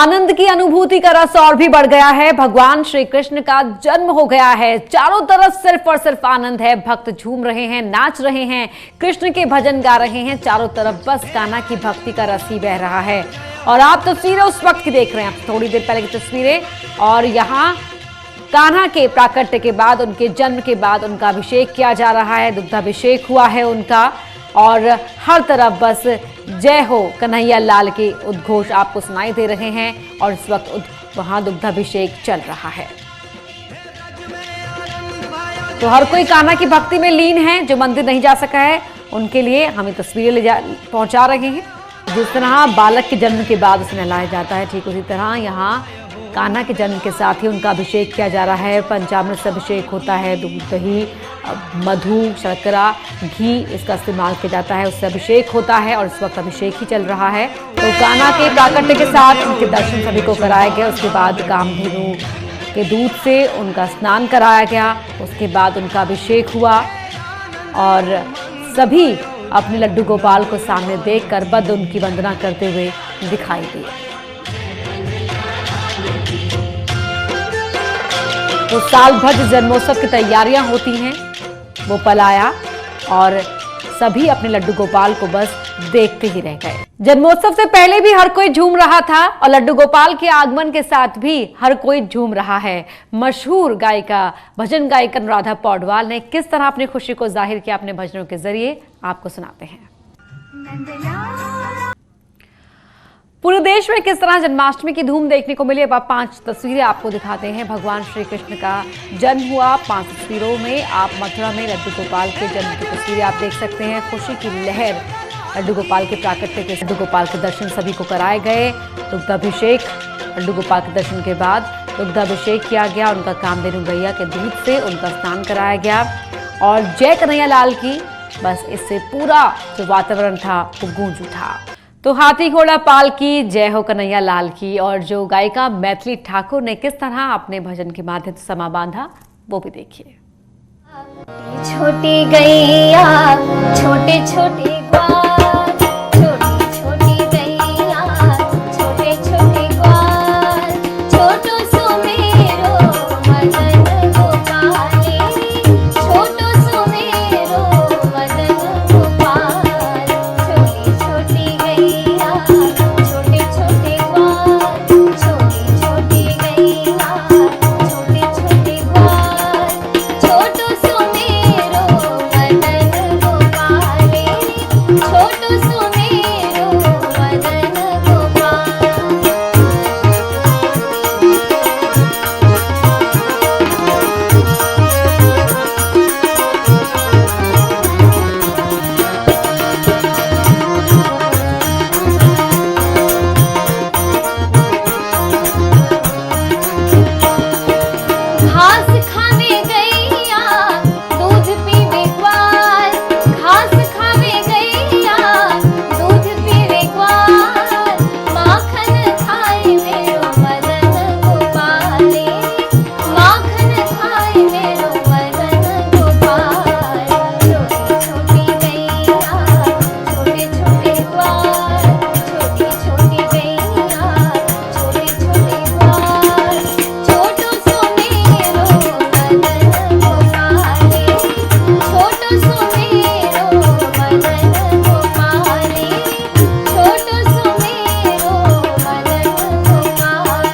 आनंद की अनुभूति का रस और भी बढ़ गया है। भगवान श्री कृष्ण का जन्म हो गया है। चारों तरफ सिर्फ और सिर्फ आनंद है। भक्त झूम रहे हैं, नाच रहे हैं, कृष्ण के भजन गा रहे हैं। चारों तरफ बस कान्हा की भक्ति का रस ही बह रहा है। और आप तस्वीरें उस वक्त की देख रहे हैं, थोड़ी देर पहले की तस्वीरें। और यहाँ कान्हा के प्राकट्य के बाद, उनके जन्म के बाद उनका अभिषेक किया जा रहा है। दुग्धाभिषेक हुआ है उनका और हर तरफ बस जय हो कन्हैया लाल के उद्घोष आपको सुनाई दे रहे हैं। और इस वक्त वहां दुग्धाभिषेक चल रहा है। तो हर कोई कान्हा की भक्ति में लीन है। जो मंदिर नहीं जा सका है उनके लिए हम ये तस्वीरें पहुंचा रहे हैं। जिस तरह बालक के जन्म के बाद उसे नहलाया जाता है, ठीक उसी तरह यहाँ कान्हा के जन्म के साथ ही उनका अभिषेक किया जा रहा है। पंचामृत से अभिषेक होता है। दूध, दही, मधु, शर्करा, घी इसका इस्तेमाल किया जाता है, उससे अभिषेक होता है। और इस वक्त अभिषेक ही चल रहा है। तो कान्हा के प्राकट्य के साथ उनके दर्शन सभी को कराए गए। उसके बाद कामधेनु के दूध से उनका स्नान कराया गया। उसके बाद उनका अभिषेक हुआ और सभी अपने लड्डू गोपाल को सामने देखकर बद उनकी वंदना करते हुए दिखाई दिए। तो साल भर जन्मोत्सव की तैयारियां होती हैं, वो पल आया और सभी अपने लड्डू गोपाल को बस देखते ही रह गए। जन्मोत्सव से पहले भी हर कोई झूम रहा था और लड्डू गोपाल के आगमन के साथ भी हर कोई झूम रहा है। मशहूर गायिका, भजन गायिका अनुराधा पौडवाल ने किस तरह अपनी खुशी को जाहिर किया अपने भजनों के जरिए, आपको सुनाते हैं। पूरे देश में किस तरह जन्माष्टमी की धूम देखने को मिली, अब आप 5 तस्वीरें आपको दिखाते हैं। भगवान श्री कृष्ण का जन्म हुआ। 5 तस्वीरों में आप मथुरा में लड्डू गोपाल के जन्म की तस्वीरें आप देख सकते हैं। खुशी की लहर, लड्डू गोपाल के प्राकट्य के, लड्डू गोपाल के दर्शन सभी को कराए गए। दुग्धाभिषेक, लड्डू गोपाल के दर्शन के बाद दुग्धाभिषेक किया गया। उनका कामधेनु गैया के दूध से उनका स्नान कराया गया। और जय कन्हैया लाल की, बस इससे पूरा जो वातावरण था वो गूंज उठा। तो हाथी घोड़ा पाल की, जय हो कन्हैया लाल की। और जो गायिका मैथिली ठाकुर ने किस तरह अपने भजन के माध्यम से समा बांधा, वो भी देखिए। छोटी गैया, छोटे छोटे ग्वाल, छोटी छोटी गैया, छोटे छोटे ग्वाल, छोटो सुमेरो मदन गोपाले, छोटो सुमेरो मदन गोपाल, छोटी छोटी गैया, छोटे छोटे ग्वाल, छोटी छोटी गैया, छोटे छोटे ग्वाल, छोटो सुमेरो मदन गोपाले, छोटो सुमेरो मदन गोपाल। घास खावे गैया, दूध पीवे ग्वाल, घास खावे गैया, दूध पीवे ग्वाल, माखन खाए मेरो मदन गोपाले, माखन खाए मेरो मदन गोपाल, छोटी छोटी गैया, छोटे छोटे ग्वाल, छोटी छोटी गैया, छोटे छोटे ग्वाल, छोटो सुमेरो मदन गोपाले, छोटो सुमेरो मदन गोपाले, छोटो सुमेरो मदन गोपाल।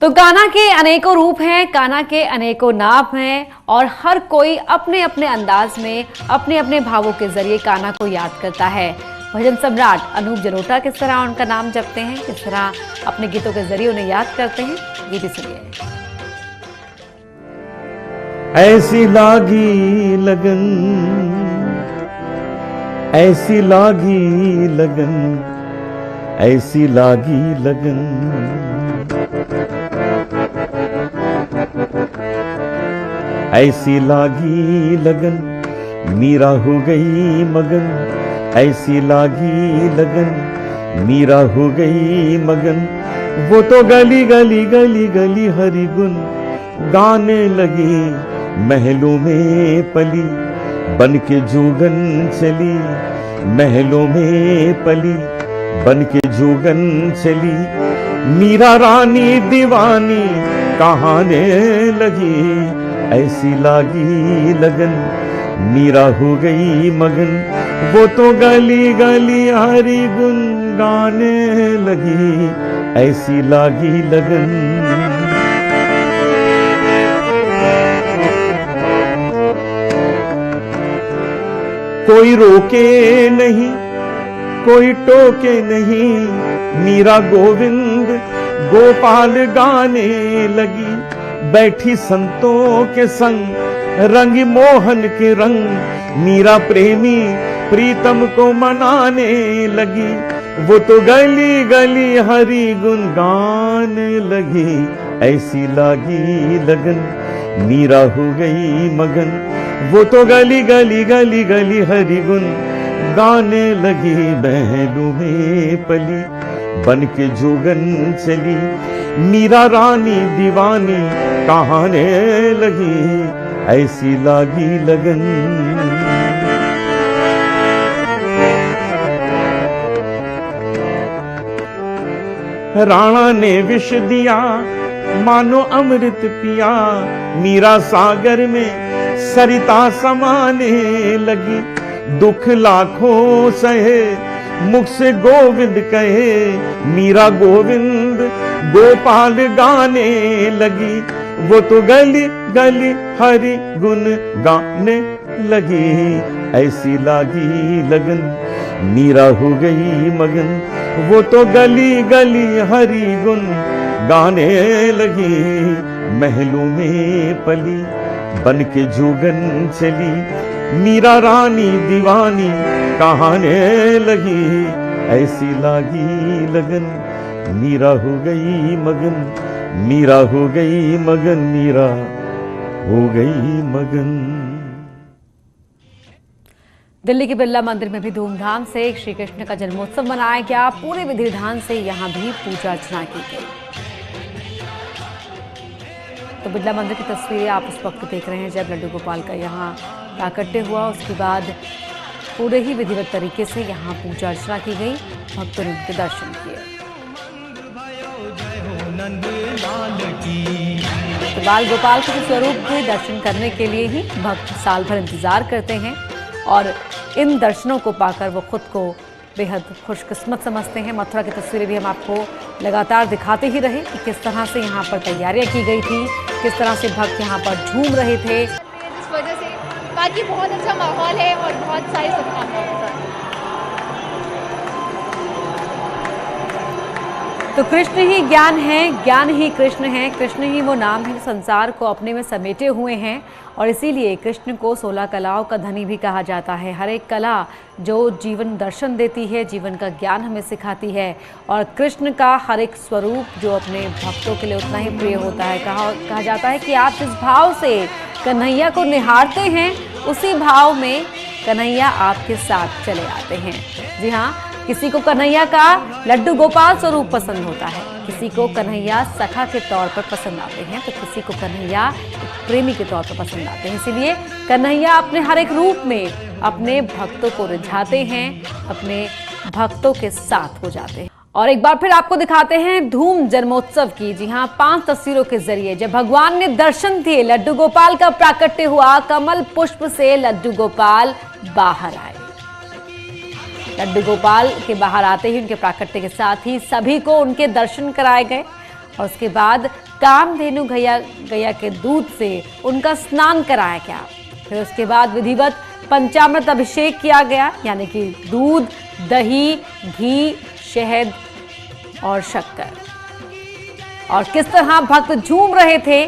तो कान्हा के अनेकों रूप हैं, कान्हा के अनेकों नाम हैं और हर कोई अपने अपने अंदाज में, अपने अपने भावों के जरिए कान्हा को याद करता है। भजन सम्राट अनूप जलोटा किस तरह उनका नाम जपते हैं, किस तरह अपने गीतों के जरिए उन्हें याद करते हैं, ये भी सुनिए। ऐसी लागी लगन, ऐसी लागी लगन, ऐसी लागी लगन, ऐसी लागी लगन, मीरा हो गई मगन, ऐसी लागी लगन, मीरा हो गई मगन। वो तो गली गली गली गली हरि गुन गाने लगी, महलों में पली बन के जोगन चली महलों में पली, बन के जोगन चली मीरा रानी दीवानी कहाने लगी, ऐसी लागी लगन मीरा हो गई मगन, वो तो गली गली हरी गुन गाने लगी, ऐसी लागी लगन। कोई रोके नहीं कोई टोके नहीं, मीरा गोविंद गोपाल गाने लगी, बैठी संतों के संग रंगी मोहन के रंग, मीरा प्रेमी प्रीतम को मनाने लगी, वो तो गली गली हरी गुन गाने लगी, ऐसी लागी लगन मीरा हो गई मगन, वो तो गली गली गली गली हरी गुन गाने लगी, महलों में पली बन के जोगन चली मीरा रानी दीवानी कहाने लगी, ऐसी लागी लगन। राणा ने विष दिया मानो अमृत पिया, मीरा सागर में सरिता समाने लगी, दुख लाखों सहे मुख से गोविंद कहे, मीरा गोविंद गोपाल गाने लगी, वो तो गली गली हरि गुण गाने लगी, ऐसी लागी लगन मीरा हो गई मगन, वो तो गली गली हरि गुण गाने लगी, महलों में पली बन के जोगन चली मीरा रानी दीवानी कहाने लगी, ऐसी लागी लगन मीरा हो गई मगन, मीरा हो गई मगन, मीरा हो गई मगन। दिल्ली के बिरला मंदिर में भी धूमधाम से श्री कृष्ण का जन्मोत्सव मनाया गया, पूरे विधि विधान से यहाँ भी पूजा अर्चना की गई। तो बिरला मंदिर की तस्वीरें आप उस वक्त देख रहे हैं जब लड्डू गोपाल का यहाँ प्राकट्य हुआ, उसके बाद पूरे ही विधिवत तरीके से यहाँ पूजा अर्चना की गई, भक्तों ने उनके दर्शन किए। तो बाल गोपाल के स्वरूप के दर्शन करने के लिए ही भक्त साल भर इंतजार करते हैं और इन दर्शनों को पाकर वो खुद को बेहद खुशकिस्मत समझते हैं। मथुरा की तस्वीरें भी हम आपको लगातार दिखाते ही रहे कि किस तरह से यहाँ पर तैयारियां की गई थी, किस तरह से भक्त यहाँ पर झूम रहे थे। इस वजह से बाकी बहुत अच्छा माहौल है और बहुत सारी शुभकामनाएं। तो कृष्ण ही ज्ञान है, ज्ञान ही कृष्ण है, कृष्ण ही वो नाम है संसार को अपने में समेटे हुए हैं और इसीलिए कृष्ण को 16 कलाओं का धनी भी कहा जाता है। हर एक कला जो जीवन दर्शन देती है, जीवन का ज्ञान हमें सिखाती है और कृष्ण का हर एक स्वरूप जो अपने भक्तों के लिए उतना ही प्रिय होता है। कहा जाता है कि आप जिस भाव से कन्हैया को निहारते हैं उसी भाव में कन्हैया आपके साथ चले आते हैं। जी हाँ, किसी को कन्हैया का लड्डू गोपाल स्वरूप पसंद होता है, किसी को कन्हैया सखा के तौर पर पसंद आते हैं, तो किसी को कन्हैया एक प्रेमी के तौर पर पसंद आते हैं। इसीलिए कन्हैया अपने हर एक रूप में अपने भक्तों को रिझाते हैं, अपने भक्तों के साथ हो जाते हैं। और एक बार फिर आपको दिखाते हैं धूम जन्मोत्सव की। जी हाँ, 5 तस्वीरों के जरिए जब भगवान ने दर्शन दिए, लड्डू गोपाल का प्राकट्य हुआ, कमल पुष्प से लड्डू गोपाल बाहर आए। लड्डू गोपाल के बाहर आते ही उनके प्राकट्य के साथ ही सभी को उनके दर्शन कराए गए और उसके बाद कामधेनु गैया के दूध से उनका स्नान कराया गया। फिर उसके बाद विधिवत पंचामृत अभिषेक किया गया, यानी कि दूध, दही, घी, शहद और शक्कर। और किस तरह भक्त झूम रहे थे,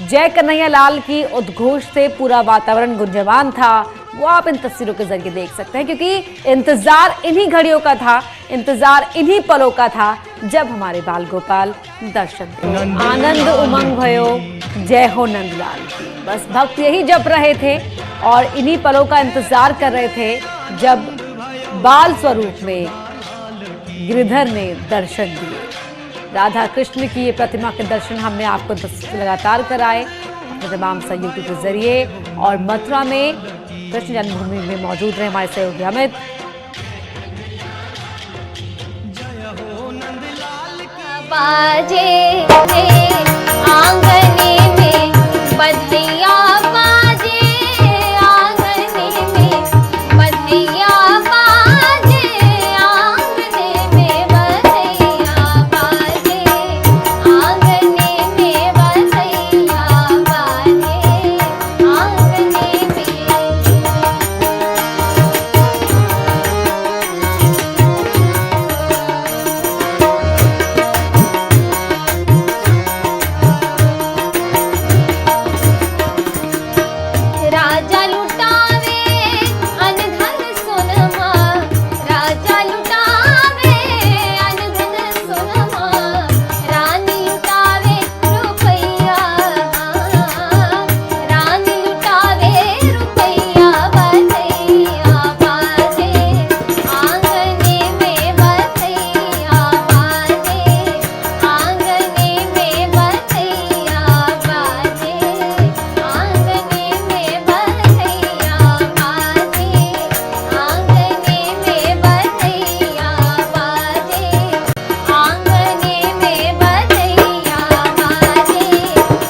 जय कन्हैया लाल की उद्घोष से पूरा वातावरण गुंजयमान था, वो आप इन तस्वीरों के जरिए देख सकते हैं। क्योंकि इंतजार इन्हीं घड़ियों का था, इंतजार इन्हीं पलों का था जब हमारे बाल गोपाल दर्शन दिए। आनंद उमंग भयो, जय हो नंदलाल की। बस भक्त यही जप रहे थे और इन्हीं पलों का इंतजार कर रहे थे जब बाल स्वरूप में गिरिधर ने दर्शन दिए। राधा कृष्ण की ये प्रतिमा के दर्शन हमने आपको लगातार कराए अपने तमाम सहयोगियों के जरिए और मथुरा में कृष्ण जन्मभूमि में मौजूद रहे हमारे सहयोगी अमित। बाजे आंगने में बधैया बाजे, आंगने में बधैया बाजे, आंगने में बधैया बाजे, आंगने में बधैया बाजे, आंगने में। राजा लुटावे अनधन सोनमा, राजा लुटावे अनधन सोनमा, रानी लुटावे रुपैया, रानी लुटावे रुपैया, बधैया बाजे, आंगने में बधैया बाजे, आंगने में बधैया बाजे, आंगने में बधैया बाजे, आंगने में बधैया बाजे, आंगने में बधैया बाजे,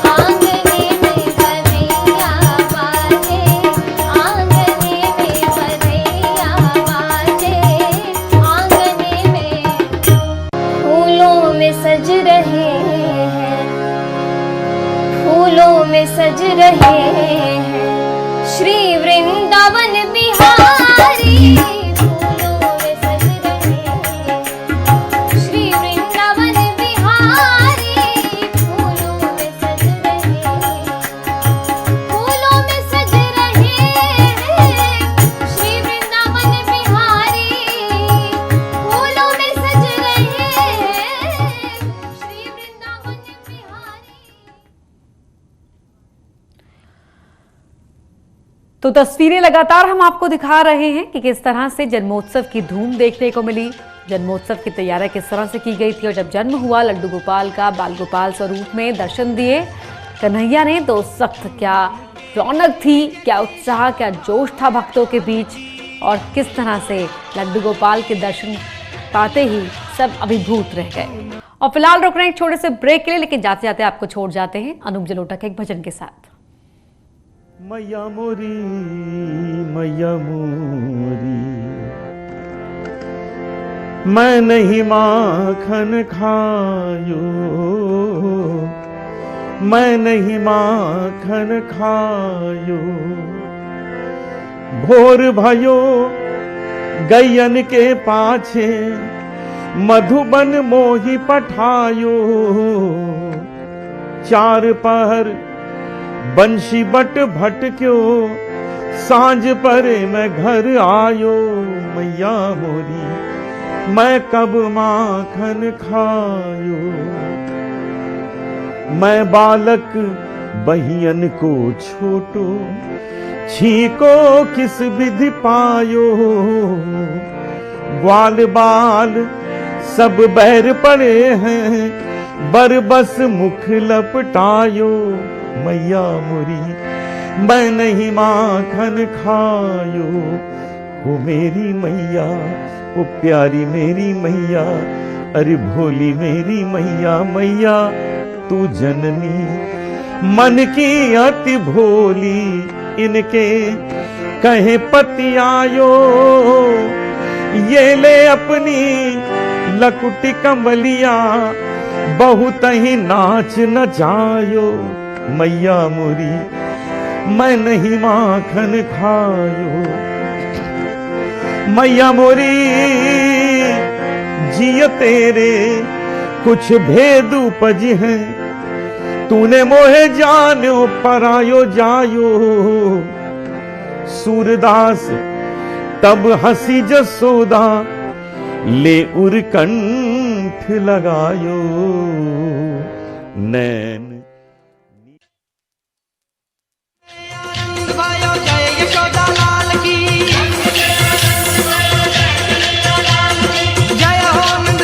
आंगने में बधैया बाजे, आंगने में बधैया बाजे, आंगने में। फूलों में सज रहे हैं, फूलों में सज रहे हैं श्री वृंदावन बिहारी, फूलों में सज रहे हैं श्री वृंदावन बिहारी, फूलों में सज रहे हैं, फूलों में सज रहे हैं श्री वृंदावन बिहारी, फूलों में सज रहे हैं श्री वृंदावन बिहारी। तो तस्वीरें लगातार हम आपको दिखा रहे हैं कि किस तरह से जन्मोत्सव की धूम देखने को मिली, जन्मोत्सव की तैयारियां किस तरह से की गई थी और जब जन्म हुआ लड्डू गोपाल का बाल गोपाल स्वरूप में दर्शन दिए कन्हैया ने तो सख्त क्या रौनक थी, क्या उत्साह, क्या जोश था भक्तों के बीच और किस तरह से लड्डू गोपाल के दर्शन पाते ही सब अभिभूत रह गए। और फिलहाल रुक रहे हैं एक छोटे से ब्रेक के लिए, लेकिन जाते जाते आपको छोड़ जाते हैं अनूप जलोटा के एक भजन के साथ। मैया मोरी, मैया मोरी, मैं नहीं माखन खायो, मैं नहीं माखन खायो, भोर भयो गैयन के पाछे मधुबन मोही पठायो, चार पहर बंशी बट भटक्यो, सांझ परे मैं घर आयो, मैया मोरी मैं कब माखन खायो, मैं बालक बहियन को छोटो, छीको किस विधि पायो, ग्वाल बाल सब बैर पड़े हैं, बरबस मुख लपटायो, मैया मोरी मैं नहीं माखन खायो, वो मेरी मैया, वो प्यारी मेरी मैया, अरे भोली मेरी मैया, मैया तू जननी मन की अति भोली, इनके कहे पति आयो, ये ले अपनी लकुटी कमलिया, बहुत ही नाच नचायो, मैया मोरी मैं नहीं माखन खायो, मैया मोरी जिय तेरे कुछ भेद उपज हैं, तूने मोहे जानो परायो जायो, सूरदास तब हंसी जसोदा, ले उरकंठ लगायो, नैन